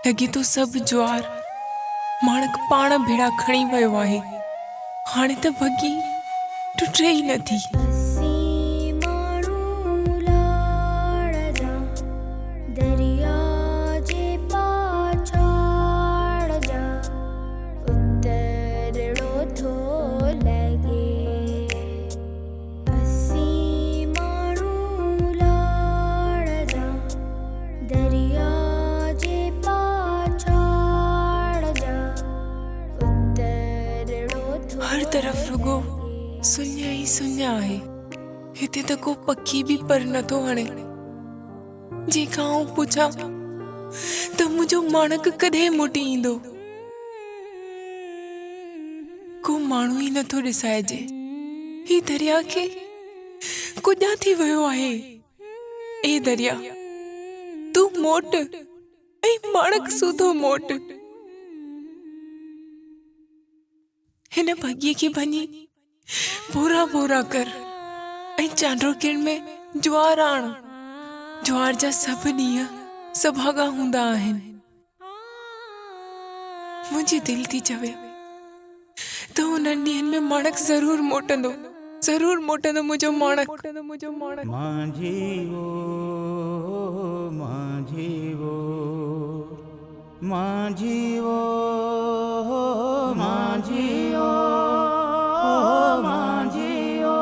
लगे तो सब ज्वार माणक पाण भेड़ा खणी वयो आहे। हाणे त भगी टुटे ही नथी। हर तरफ रुगो सुन्या ही सुन्या आहे। हिते त को पखी भी पर नथो हणे। जेका आऊं पुछां त मुंहिंजो माणक कॾहिं मोटी ईंदो। को माण्हू ही नथो ॾिसाइजे। ही दरिया खे कुॾां थी वियो आहे। ए दरिया तू मोट ऐं माणक सूधो मोट। हिन भॻीअ खे भञी बोरा बोरा कर ऐं चांड्रो किरण में ज्वार आण। ज्वार जा सब ॾींहं सभागा हूंदा आहिनि। मुंहिंजी दिलि थी चवे त उन्हनि ॾींहंनि में माणक ज़रूर मोटंदो मुंहिंजो माणक। माझी वो माझी वो माझी वो माझी वो माझी वो।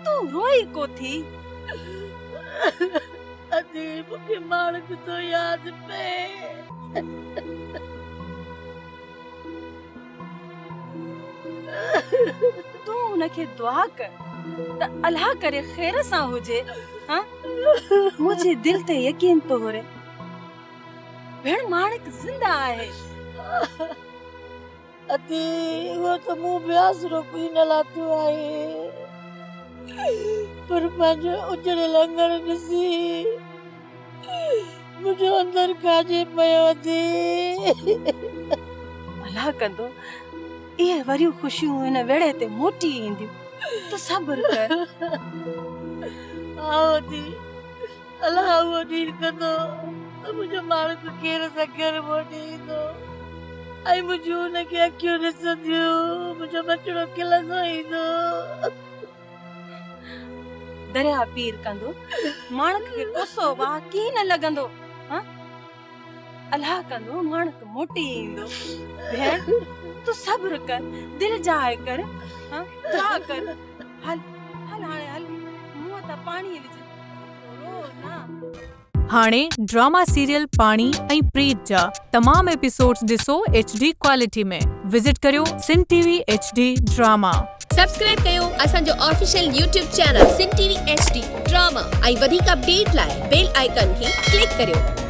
तू रोई को थी? अजी मुखे माणक तो याद पे। तू उनखे दुआ कर त अल्लाह करे खैर सां हुजे। हाँ मुझे दिल ते यकीन तो हो रे भेण माणक जिंदा आहे। अजी वो तो मुंह ब्यास रो पी न लातो आहे। पर पंहिंजो उजड़े लंगर ॾिसी मुंहिंजो अंदर काजे पियो थी। अल्लाह कंदो इहे वरियूं खुशियूं हिन वेड़े ते मोटी ईंदियूं। तू सब्र कर। आओ थी अल्लाह वो ॾींहुं कंदो त मुंहिंजो माणक केर सां घर मोटी ईंदो ऐं मुंहिंजूं हुनखे अखियूं ॾिसंदियूं। मुंहिंजो बचड़ो खिलंदो ईंदो। दरिया पीर कंदो माणक खे कोसो वाह की न लगंदो। हाँ अल्लाह कंदो माणक मोटी ईंदो। भेण तू सब्र कर दिल जाए कर। हाँ दुआ कर। हल हल हाणे हल मुंह त पाणी विझ रो ना। हाणे ड्रामा सीरियल पाणी ऐं प्रीत जा तमाम एपिसोड्स ॾिसो HD क्वालिटी में। विजिट करियो सिन TV HD ड्रामा। सब्सक्राइब कयो असांजो ऑफिशियल YouTube चैनल सिन TV HD ड्रामा ऐं वधीक अपडेट लाइ बेल आइकन खे क्लिक करियो।